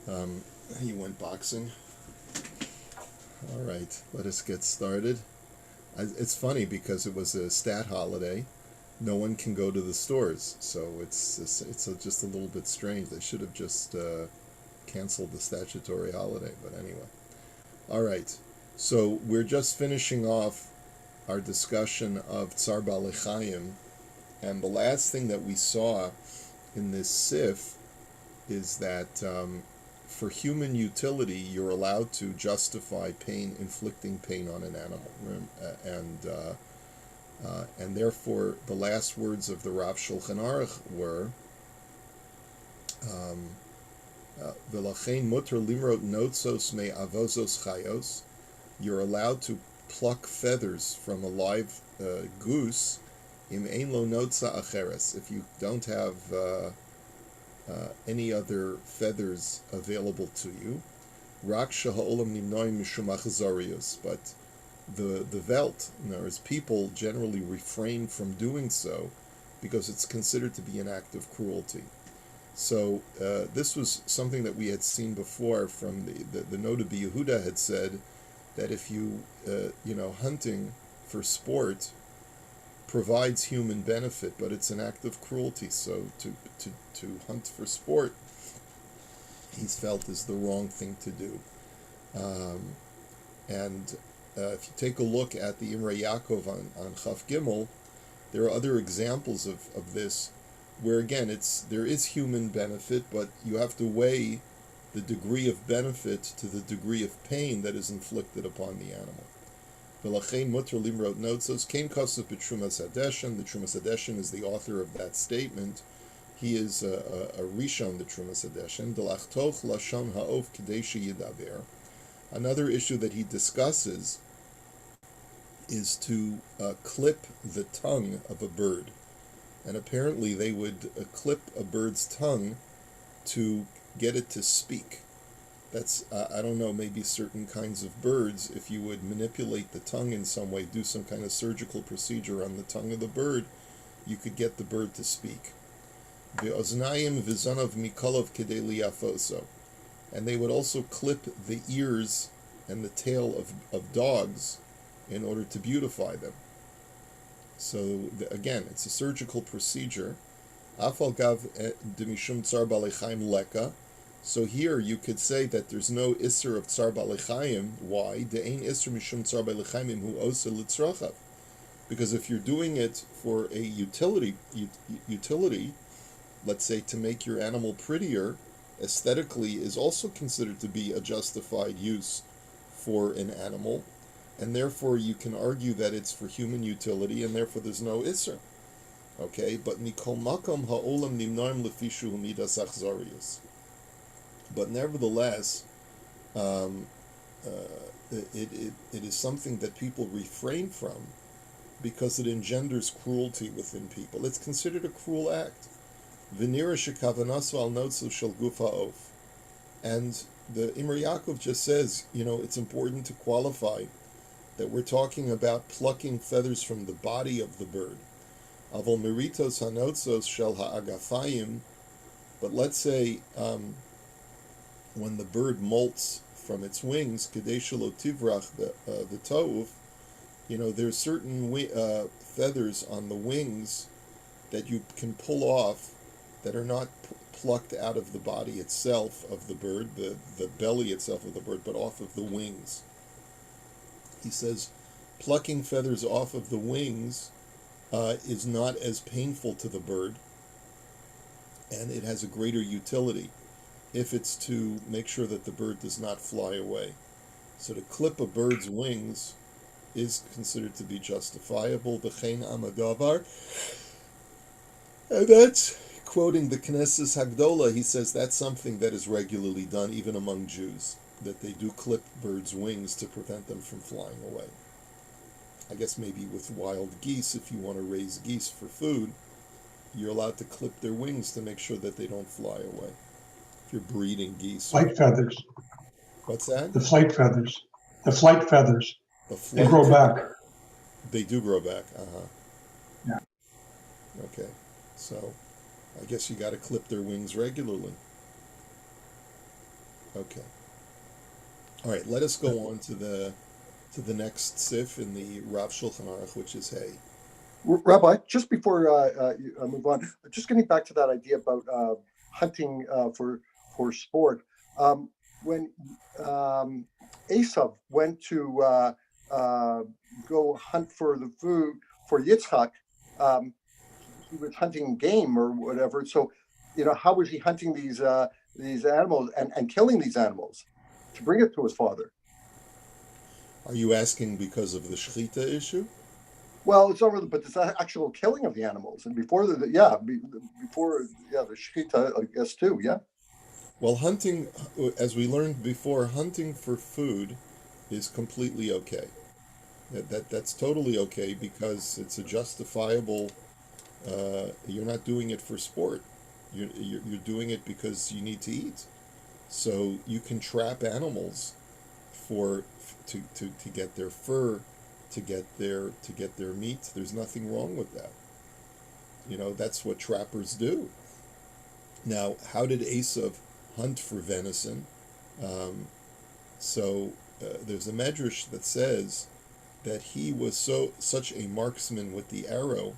You went boxing. All right, let us get started. It's funny because it was a stat holiday. No one can go to the stores, so it's just a little bit strange. They should have just canceled the statutory holiday, but anyway. All right, so we're just finishing off our discussion of Tsar Balechayim, and the last thing that we saw in this sif is that for human utility, you're allowed to justify inflicting pain on an animal, and therefore the last words of the Rav Shulchan Aruch were V'lachein muter limrot notzos me avozos chayos. You're allowed to pluck feathers from a live goose. Im ein lo notza acheres. If you don't have any other feathers available to you, rak sheha'olam nimnoim mishum achazarius. But the Welt, in other words, people generally refrain from doing so because it's considered to be an act of cruelty. So this was something that we had seen before from the Noda Yehuda had said that if you hunting for sport provides human benefit, but it's an act of cruelty. So to hunt for sport, he's felt is the wrong thing to do. And if you take a look at the Imrei Yaakov on Chaf Gimel, there are other examples of this, where again there is human benefit, but you have to weigh the degree of benefit to the degree of pain that is inflicted upon the animal. V'lachein muter limrot notzos kain kosav b'trumas hadeshen. The Trumas Hadeshen is the author of that statement. He is a rishon the Trumas Hadeshen. D'lachtoch lashon ha'ov k'dei sheyidaber. Another issue that he discusses is to clip the tongue of a bird. And apparently they would clip a bird's tongue to get it to speak. That's, I don't know, maybe certain kinds of birds, if you would manipulate the tongue in some way, do some kind of surgical procedure on the tongue of the bird, you could get the bird to speak. Ve'oznayim v'zanav mikolov kedei liyafoso. And they would also clip the ears and the tail of dogs in order to beautify them. So again, it's a surgical procedure. Afal gav demishum tsar balechayim leka. So here you could say that there's no isser of tsar balechayim. Why? De'ein isser mishum tsar balechayim hu osa litzrachav. Because if you're doing it for a utility, let's say to make your animal prettier, aesthetically is also considered to be a justified use for an animal. And therefore you can argue that it's for human utility, and therefore there's no isser. Okay, but mikol makom ha'olam nimnaim lefishu midas achzarius. But nevertheless, it is something that people refrain from because it engenders cruelty within people. It's considered a cruel act. V'nira shekavanasu al notzu shel guf ha'of. And the Imrei Yaakov just says, it's important to qualify that we're talking about plucking feathers from the body of the bird. Avol meritos hanotzos shel ha'agafayim. But let's say when the bird molts from its wings, kedei shelo tivrach v'tov, there's certain feathers on the wings that you can pull off that are not plucked out of the body itself of the bird, the belly itself of the bird, but off of the wings. He says plucking feathers off of the wings is not as painful to the bird, and it has a greater utility if it's to make sure that the bird does not fly away. So to clip a bird's wings is considered to be justifiable. V'chein amadavar, and that's quoting the Knesset Hagdola. He says that's something that is regularly done even among Jews, that they do clip birds' wings to prevent them from flying away. I guess maybe with wild geese, if you want to raise geese for food, you're allowed to clip their wings to make sure that they don't fly away. If you're breeding geese. Flight feathers. What's that? The flight feathers. The flight feathers. They grow back. They do grow back. Yeah. Okay. So I guess you got to clip their wings regularly. Okay. All right. Let us go on to the next sif in the Rav Shulchan Aruch, which is hay. Rabbi, just before you move on, just getting back to that idea about hunting for sport. When Esav went to uh, go hunt for the food for Yitzchak, um, he was hunting game or whatever. So, how was he hunting these animals and killing these animals to bring it to his father? Are you asking because of the shechita issue? Well, it's over, but it's the actual killing of the animals, and before the shechita, I guess too. Yeah. Well, hunting, as we learned before, hunting for food is completely okay. That's totally okay because it's a justifiable. You're not doing it for sport. You're doing it because you need to eat. So you can trap animals for to get their fur, to get their meat. There's nothing wrong with that. That's what trappers do. Now, how did Esav hunt for venison? Um, there's a medrash that says that he was such a marksman with the arrow,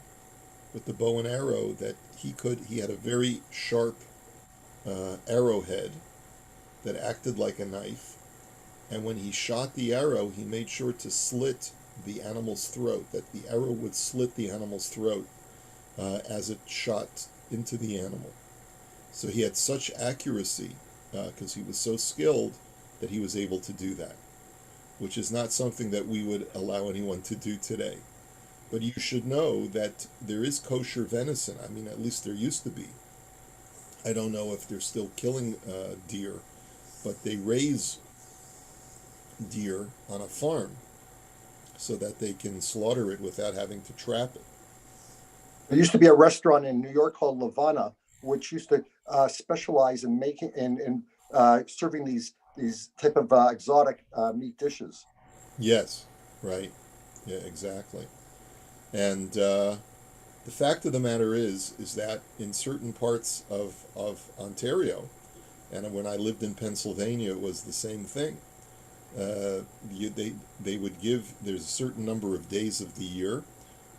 with the bow and arrow, that he had a very sharp arrowhead that acted like a knife, and when he shot the arrow, he made sure to slit the animal's throat, that the arrow would slit the animal's throat as it shot into the animal. So he had such accuracy because he was so skilled that he was able to do that, which is not something that we would allow anyone to do today. But you should know that there is kosher venison. I mean, at least there used to be. I don't know if they're still killing deer, but they raise deer on a farm so that they can slaughter it without having to trap it. There used to be a restaurant in New York called Lavana, which used to specialize in making and serving these type of exotic meat dishes. Yes, right. Yeah, exactly. And the fact of the matter is that in certain parts of Ontario, and when I lived in Pennsylvania, it was the same thing. They would give, there's a certain number of days of the year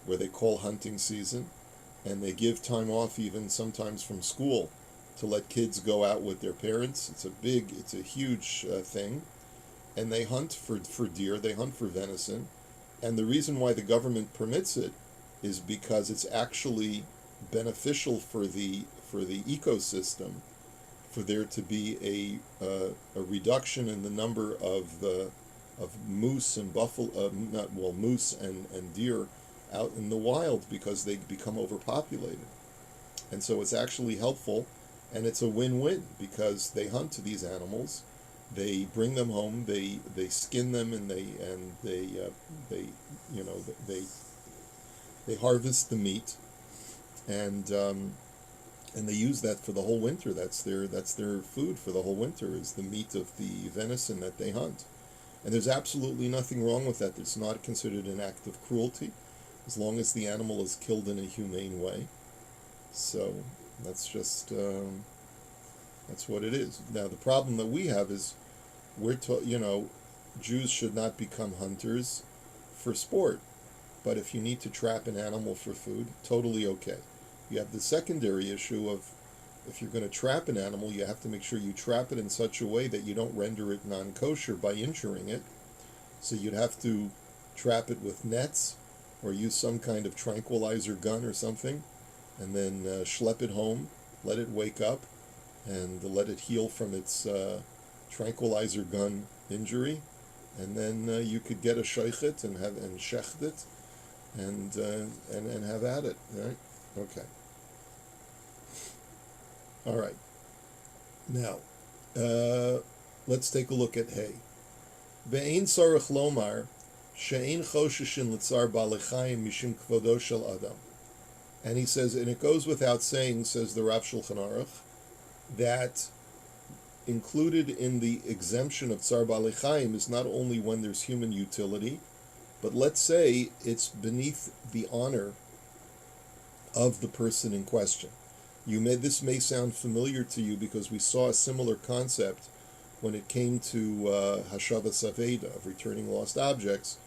where they call hunting season, and they give time off even sometimes from school to let kids go out with their parents. It's a huge thing, and they hunt for deer, they hunt for venison, and the reason why the government permits it is because it's actually beneficial for the ecosystem, for there to be a reduction in the number of moose and buffalo, not well, moose and deer out in the wild because they become overpopulated. And so it's actually helpful, and it's a win-win because they hunt these animals, they bring them home, they skin them, and they you know they harvest the meat, and and they use that for the whole winter. That's their food for the whole winter, is the meat of the venison that they hunt. And there's absolutely nothing wrong with that. It's not considered an act of cruelty, as long as the animal is killed in a humane way. So that's just that's what it is. Now the problem that we have is Jews should not become hunters for sport, but if you need to trap an animal for food, totally okay. You have the secondary issue of, if you're going to trap an animal, you have to make sure you trap it in such a way that you don't render it non-kosher by injuring it. So you'd have to trap it with nets or use some kind of tranquilizer gun or something, and then schlep it home, let it wake up, and let it heal from its tranquilizer gun injury, and then you could get a shaychet and shecht it, and have at it, right? Okay. All right. Now, let's take a look at hay. Ve'ein sarach lomar she'ein chosheshin litzar balechayim mishim kvodo shel adam. And he says, and it goes without saying, says the Rav Shulchan Aruch, that included in the exemption of tsar balechayim is not only when there's human utility, but let's say it's beneath the honor of the person in question. This may sound familiar to you because we saw a similar concept when it came to Hashavas Aveda, of returning lost objects,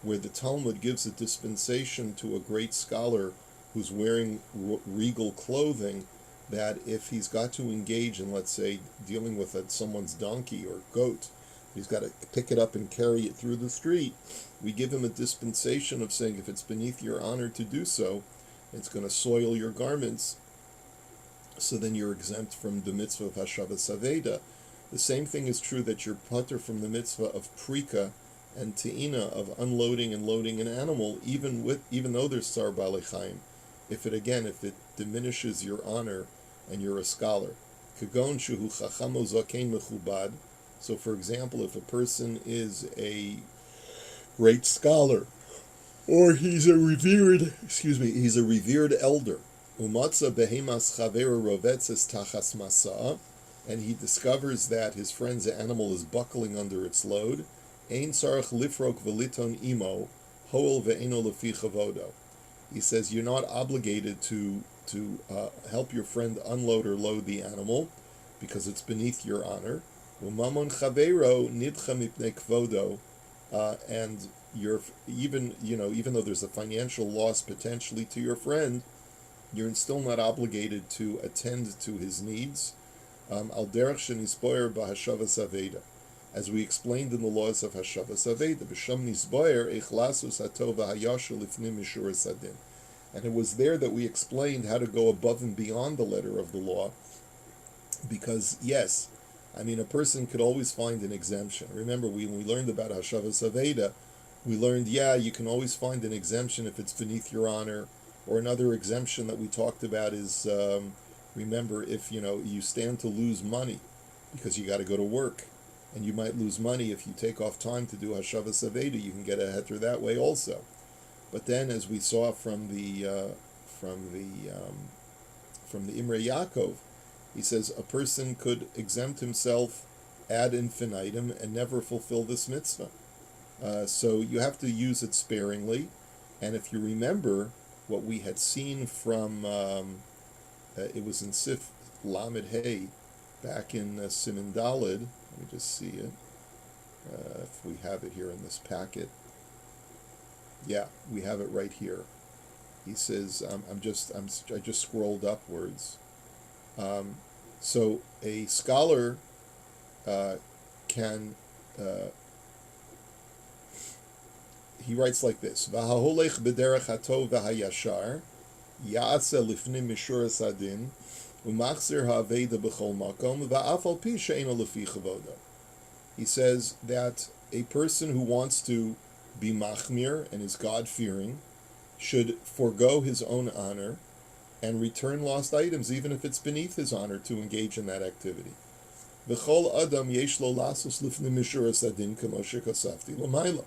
where the Talmud gives a dispensation to a great scholar who's wearing regal clothing, that if he's got to engage in, let's say, dealing with someone's donkey or goat, he's got to pick it up and carry it through the street, we give him a dispensation of saying, if it's beneath your honor to do so, it's going to soil your garments, so then you're exempt from the mitzvah of Hashavas Aveda. The same thing is true that you're putter from the mitzvah of prika and te'ina, of unloading and loading an animal, even though there's tsar balei chaim, if it diminishes your honor and you're a scholar. Kagon shehu chachamo zakein mechubad. So, for example, if a person is a great scholar, or he's a revered elder, umatza behemas chavera rovetzes tachas masa, and he discovers that his friend's animal is buckling under its load, ein sarach lifrok veliton imo, hoel ve'eno lefi chavodo. He says you're not obligated to help your friend unload or load the animal, because it's beneath your honor. Umamon chavero nidcha mipnei kvodo, and you're even though there's a financial loss potentially to your friend, you're still not obligated to attend to his needs. Al derech shenisboyer b'hashavas aveda, as we explained in the laws of Hashavas Aveda, b'sham nisboyer echlasus hatov v'hayashul lifnim mishuras adin. And it was there that we explained how to go above and beyond the letter of the law, because yes, I mean, a person could always find an exemption. Remember, when we learned about Hashavas Aveda, we learned, you can always find an exemption if it's beneath your honor. Or another exemption that we talked about is, remember, if you stand to lose money because you got to go to work, and you might lose money if you take off time to do Hashavas Aveda, you can get a heter that way also. But then, as we saw from the Imrei Yaakov, he says a person could exempt himself ad infinitum and never fulfill this mitzvah. So you have to use it sparingly. And if you remember what we had seen from, it was in Sif Lamed Hey, back in Siman Dalid. Let me just see it, if we have it here in this packet. Yeah, we have it right here. He says, I just scrolled upwards. So a scholar can. He writes like this: V'haholech b'derech hatov v'hayashar ya'aseh lifnim mishuras adin u'machzir ha'aveda b'chol makom va'af al pi she'eno lefi chavodo. He says that a person who wants to be machmir and is God-fearing should forego his own honor and return lost items, even if it's beneath his honor to engage in that activity. V'chol adam yesh lo lasos lifnim mishuras adin kamo shekosafti l'mayla.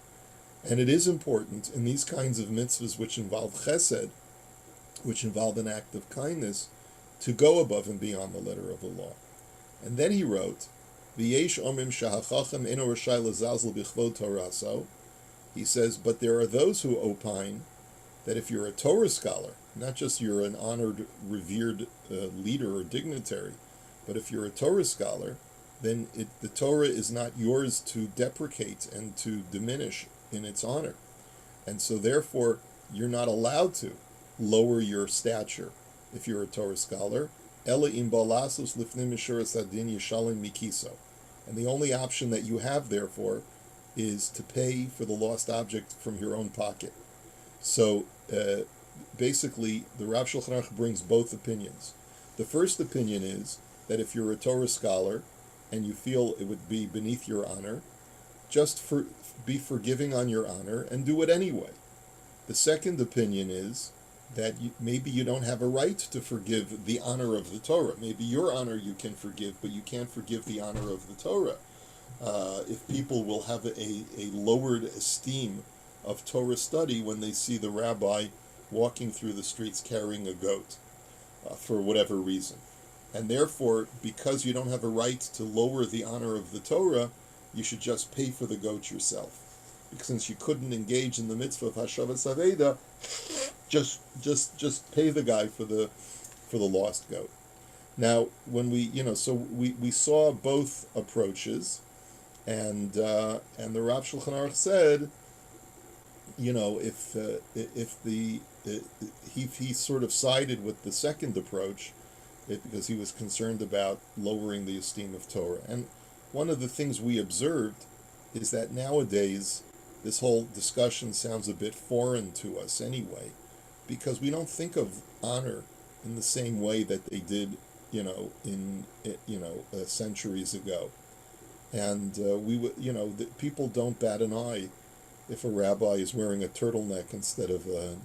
And it is important in these kinds of mitzvahs which involve chesed, which involve an act of kindness, to go above and beyond the letter of the law. And then he wrote, V'yesh omim shahachachem eno rashai lezazel b'chvod toraso. He says, but there are those who opine that if you're a Torah scholar, not just you're an honored, revered leader or dignitary, but if you're a Torah scholar, then the Torah is not yours to deprecate and to diminish in its honor. And so therefore, you're not allowed to lower your stature if you're a Torah scholar. Ela im balasos lifnim mishuras adin yishalim mikiso. And the only option that you have, therefore, is to pay for the lost object from your own pocket. So basically, the Rav Shulchan Aruch brings both opinions. The first opinion is that if you're a Torah scholar and you feel it would be beneath your honor, just be forgiving on your honor and do it anyway. The second opinion is that maybe you don't have a right to forgive the honor of the Torah. Maybe your honor you can forgive, but you can't forgive the honor of the Torah. If people will have a lowered esteem of Torah study when they see the rabbi walking through the streets carrying a goat, for whatever reason. And therefore, because you don't have a right to lower the honor of the Torah, you should just pay for the goat yourself. Because since you couldn't engage in the mitzvah of Hashavas Aveda, just pay the guy for the lost goat. Now, when we saw both approaches, and the Rav Shulchan Aruch said, if he sort of sided with the second approach, because he was concerned about lowering the esteem of Torah. And one of the things we observed is that nowadays this whole discussion sounds a bit foreign to us anyway, because we don't think of honor in the same way that they did, centuries ago. And people don't bat an eye if a rabbi is wearing a turtleneck instead of a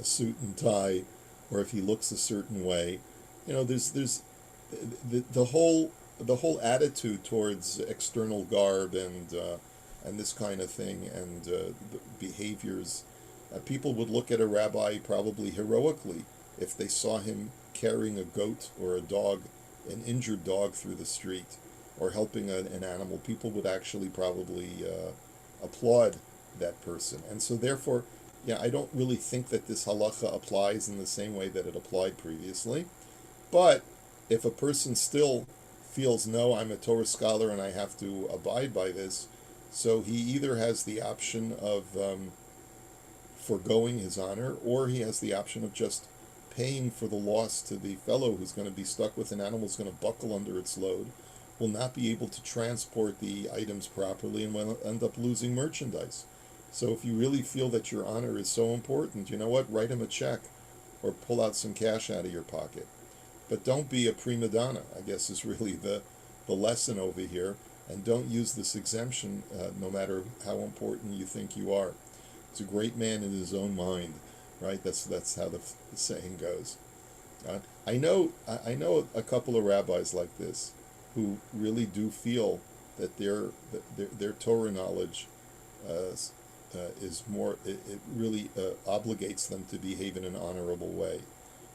suit and tie, or if he looks a certain way. There's the whole attitude towards external garb and this kind of thing, and the behaviors. People would look at a rabbi probably heroically if they saw him carrying a goat or a dog, an injured dog, through the street, or helping an animal. People would actually probably applaud that person. And so therefore, I don't really think that this halacha applies in the same way that it applied previously. But if a person still feels, no, I'm a Torah scholar and I have to abide by this, so he either has the option of foregoing his honor, or he has the option of just paying for the loss to the fellow who's going to be stuck with an animal, who's going to buckle under its load, will not be able to transport the items properly, and will end up losing merchandise. So if you really feel that your honor is so important, you know what? Write him a check or pull out some cash out of your pocket. But don't be a prima donna, I guess, is really the lesson over here. And don't use this exemption no matter how important you think you are. He's a great man in his own mind, right? That's how the saying goes. I know a couple of rabbis like this who really do feel that their Torah knowledge is more. It really obligates them to behave in an honorable way.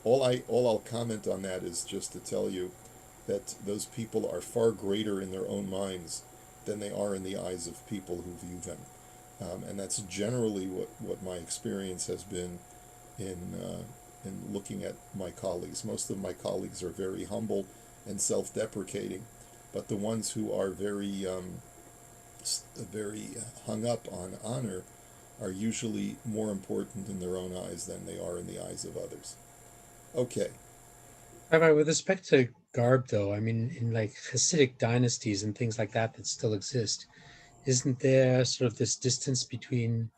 All I'll comment on that is just to tell you that those people are far greater in their own minds than they are in the eyes of people who view them. And that's generally what my experience has been in looking at my colleagues. Most of my colleagues are very humble and self-deprecating, but the ones who are very hung up on honor are usually more important in their own eyes than they are in the eyes of others. Okay. Rabbi, with respect to garb, though, I mean, in like Hasidic dynasties and things like that that still exist, isn't there sort of this distance between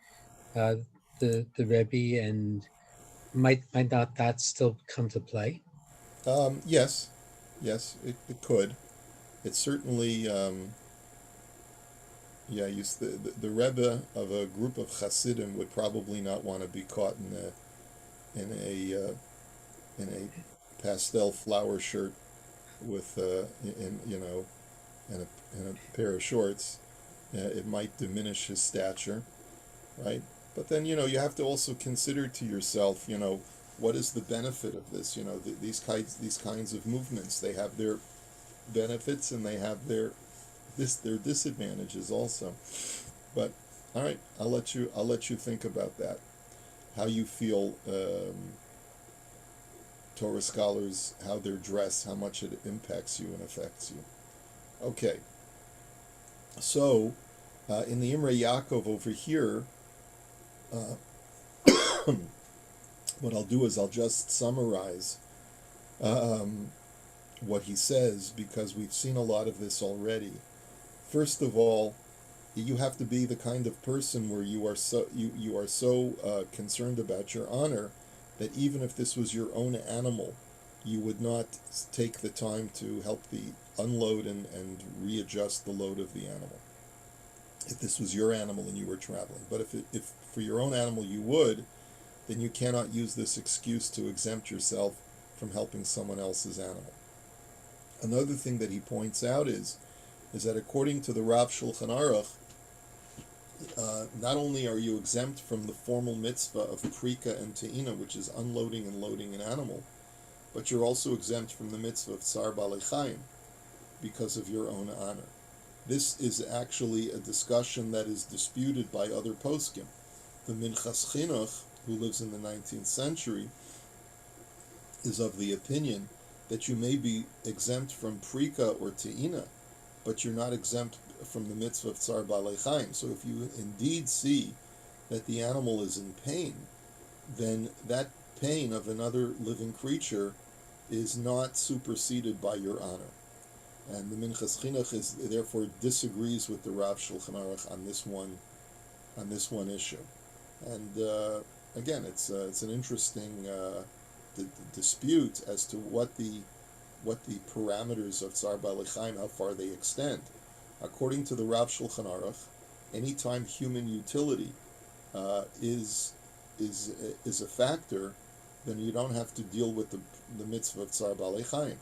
uh, the Rebbe, and might not that still come to play? Yes, it could. It certainly, the Rebbe of a group of Hasidim would probably not want to be caught in a pastel flower shirt with and a pair of shorts. It might diminish his stature, right? But then you have to also consider to yourself, what is the benefit of this? These kinds of movements, they have their benefits and they have their disadvantages also. But all right, I'll let you think about that. How you feel Torah scholars, how their dress, how much it impacts you and affects you. Okay, so in the Imrei Yaakov over here, what I'll do is I'll just summarize what he says, because we've seen a lot of this already. First of all, you have to be the kind of person where you are so concerned about your honor that even if this was your own animal, you would not take the time to help the unload and readjust the load of the animal. If this was your animal and you were traveling, but if for your own animal you would, then you cannot use this excuse to exempt yourself from helping someone else's animal. Another thing that he points out is that according to the Rav Shulchan Aruch, not only are you exempt from the formal mitzvah of prika and te'ina, which is unloading and loading an animal, but you're also exempt from the mitzvah of tsar balei chayim because of your own honor. This is actually a discussion that is disputed by other poskim. The Minchas Chinuch, who lives in the 19th century, is of the opinion that you may be exempt from prika or te'ina, but you're not exempt from the mitzvah of tsar balei chaim. So if you indeed see that the animal is in pain, then that pain of another living creature is not superseded by your honor. And the Minchas Chinuch is therefore disagrees with the Rav Shulchan Aruch on this one issue. And again, it's an interesting dispute as to what the parameters of Tsar Balei Chaim, how far they extend. According to the Rav Shulchan Aruch, anytime human utility is a factor, then you don't have to deal with the mitzvah of Tsar Balei Chaim.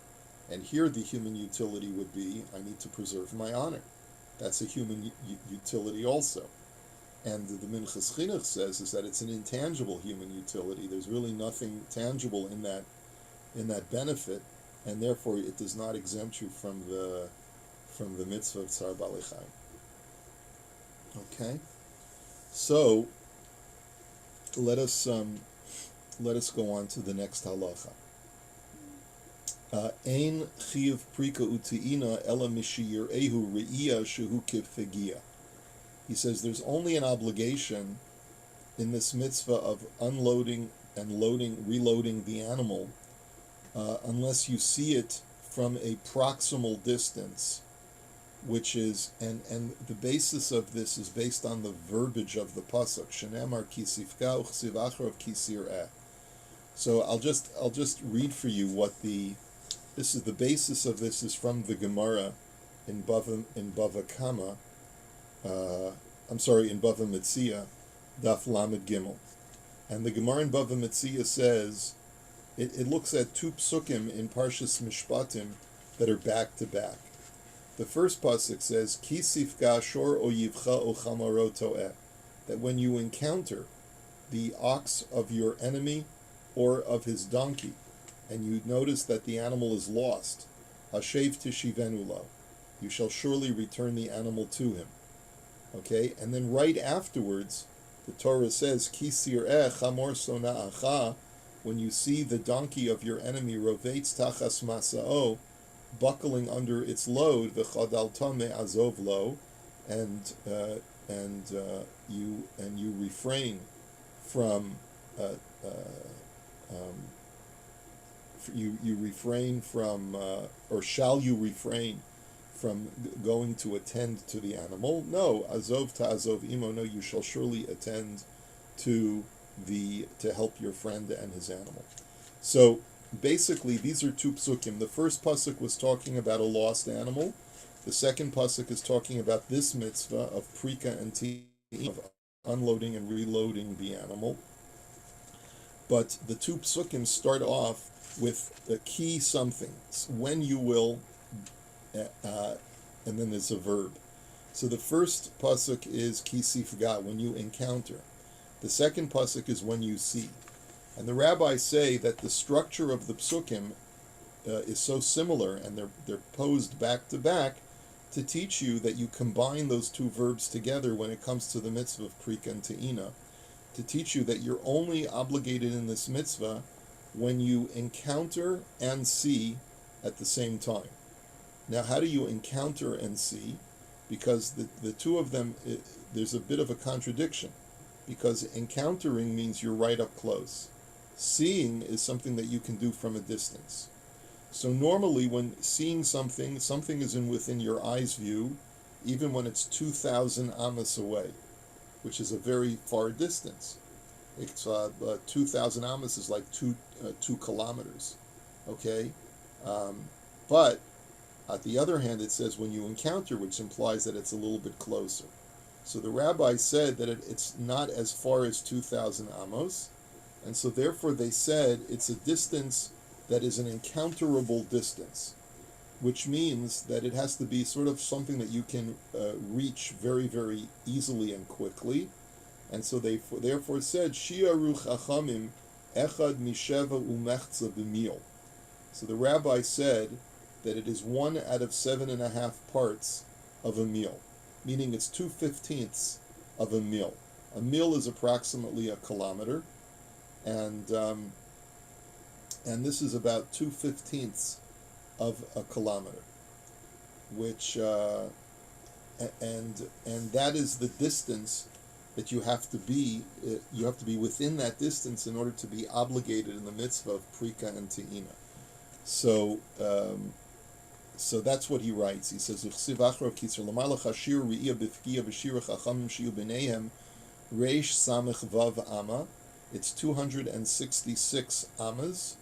And here the human utility would be, I need to preserve my honor. That's a human utility also. And the Minchas Chinuch says is that it's an intangible human utility. There's really nothing tangible in that benefit, and therefore it does not exempt you from the mitzvah of Tsar Balei Chaim. Okay, so let us go on to the next halacha. Ein chiv prika utiina ela mishir ehu reiya shehu kifegia. He says there's only an obligation in this mitzvah of unloading and reloading the animal unless you see it from a proximal distance, which is, and the basis of this is based on the verbiage of the pasuk, shenemar kisifka uchsiv acharav kisir eh. So I'll just read for you what the basis of this is from the Gemara in Bava Kama. In Bava Metzia, Daf Lamed Gimel. And the Gemara in Bava Metzia says, it looks at two psukim in Parshas Mishpatim that are back to back. The first pasuk says, Ki sifka shor oyivcha o chamaro to'eh, that when you encounter the ox of your enemy or of his donkey, and you notice that the animal is lost, hashev tishivenu lo, you shall surely return the animal to him. Okay, and then right afterwards, the Torah says, Ki sir'eh chamor sona'acha, when you see the donkey of your enemy, rovetz tachas masa'o, buckling under its load, v'chadalta me'azov lo, and you refrain from you refrain from, or shall you refrain from going to attend to the animal? No, azov ta'azov imo, no, you shall surely attend to help your friend and his animal. So basically, these are two psukim. The first pasuk was talking about a lost animal. The second pasuk is talking about this mitzvah of prika and tina, of unloading and reloading the animal. But the two psukim start off with a key something, when you will, and then there's a verb. So the first pasuk is ki sifga, when you encounter. The second pasuk is when you see. And the rabbis say that the structure of the psukim is so similar, and they're posed back to back to teach you that you combine those two verbs together when it comes to the mitzvah of prika and te'ina, to teach you that you're only obligated in this mitzvah when you encounter and see at the same time. Now, how do you encounter and see? Because the two of them, there's a bit of a contradiction, because encountering means you're right up close. Seeing is something that you can do from a distance. So normally when seeing something is within your eye's view, even when it's 2,000 amas away, which is a very far distance. It's 2,000 amas is like 2 kilometers, okay? But on the other hand, it says when you encounter, which implies that it's a little bit closer. So the rabbi said that it's not as far as 2,000 amos, and so therefore they said it's a distance that is an encounterable distance, which means that it has to be sort of something that you can reach very, very easily and quickly. And so they therefore said, Shi'aru chachamim echad misheva umechza b'mil. So the rabbi said that it is 1 out of 7.5 parts of a meal, meaning it's 2/15 of a meal. A meal is approximately a kilometer, and and this is about 2/15 of a kilometer, which and that is the distance that you have to be. You have to be within that distance in order to be obligated in the mitzvah of prika and te'ina. So so that's what he writes. He says, "Uchsiv achro kisr l'malach hashir re'iyah b'fkiya b'shira chachamim shiu b'neihem reish samech vav ama." It's 266 amas,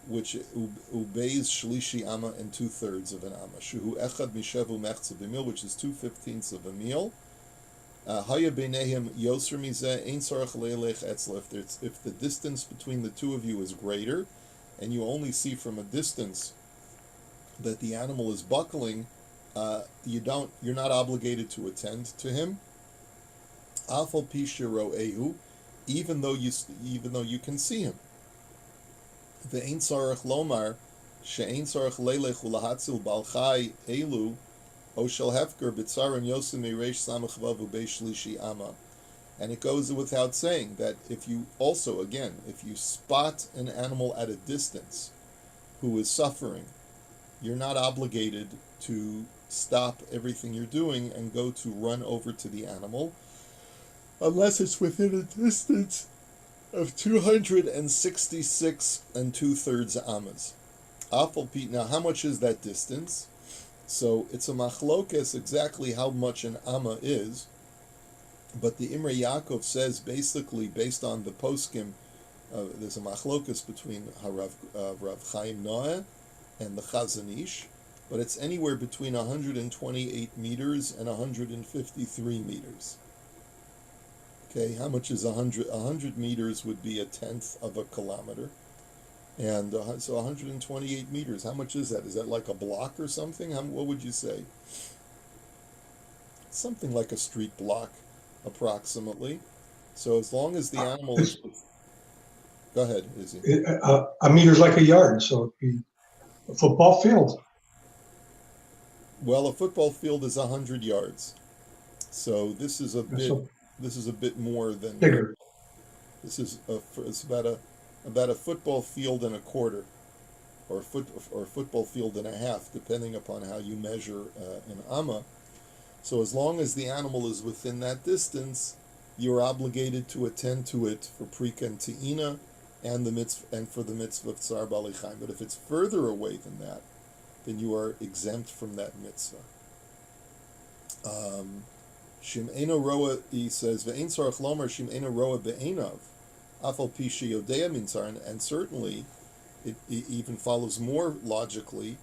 which ubeis shlishi ama and 2/3 of an ama. Shuhu echad mishevu mechza b'mil, which is 2/15 of a meal. Haya b'neihem yoser mizeh ein sarach leilech etzla. If the distance between the two of you is greater, and you only see from a distance that the animal is buckling, you're not obligated to attend to him. Afal pishiro ehu, even though you can see him. Ve'ein tzarech lomar she'ein tzarech leilech ulahatzil balchai elu o shel hefker b'tzarim yosem reish samach vav u'bei shlishi ama. And it goes without saying that if you spot an animal at a distance who is suffering, you're not obligated to stop everything you're doing and go to run over to the animal, unless it's within a distance of 266 and 2/3 amas. Now, how much is that distance? So it's a machlokes exactly how much an amma is, but the Imrei Yaakov says basically based on the poskim, there's a machlokes between Rav Chaim Noah and the Chazon Ish, but it's anywhere between 128 meters and 153 meters. Okay, how much is 100? 100 meters would be 1/10 of a kilometer, and so 128 meters. How much is that? Is that like a block or something? What would you say? Something like a street block, approximately. So as long as the animal is... Go ahead, Izzy. A meter's like a yard, so it'd be a football field. Well, a football field is 100 yards. So this is a bit more than bigger. It's about a football field and a quarter, or a football field and a half, depending upon how you measure an amma. So as long as the animal is within that distance, you're obligated to attend to it for prika and te'ina, and for the mitzvah of tsar bali chaim. But if it's further away than that, then you are exempt from that mitzvah. Shim'eno roa, he says, ve'ein tzarech lomar shim'eno roa be'einav, afal pi sheyodea min tzar, and certainly it even follows more logically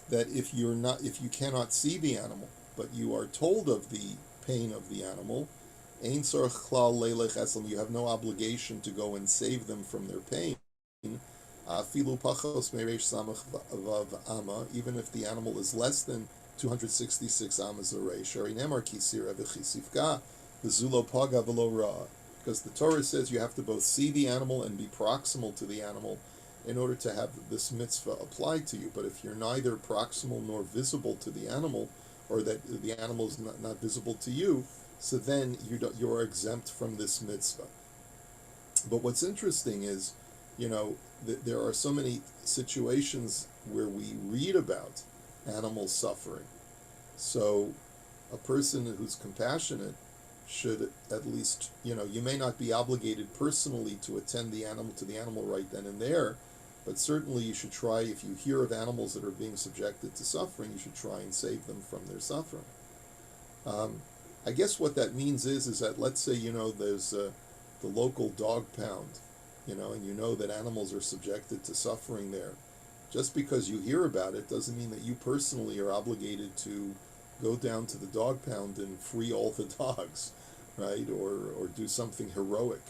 that if you cannot see the animal, but you are told of the pain of the animal, ein tzarech klal leilech eslam, you have no obligation to go and save them from their pain. Afilu pachos mereish samach vav ama, even if the animal is less than 266 amas array. Shari nemar kisira v'chisivka v'zulo paga v'lo ra. Because the Torah says you have to both see the animal and be proximal to the animal in order to have this mitzvah applied to you. But if you're neither proximal nor visible to the animal, or that the animal is not visible to you, so then you are exempt from this mitzvah. But what's interesting is, there are so many situations where we read about animal suffering. So a person who's compassionate should at least, you may not be obligated personally to attend to the animal right then and there, but certainly you should try, if you hear of animals that are being subjected to suffering, you should try and save them from their suffering. I guess what that means is that, let's say, there's the local dog pound, and you know that animals are subjected to suffering there. Just because you hear about it doesn't mean that you personally are obligated to go down to the dog pound and free all the dogs, right? Or do something heroic,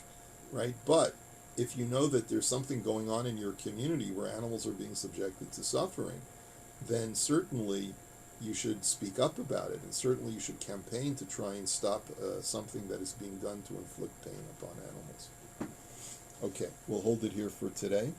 right? But if you know that there's something going on in your community where animals are being subjected to suffering, then certainly you should speak up about it, and certainly you should campaign to try and stop something that is being done to inflict pain upon animals. Okay, we'll hold it here for today.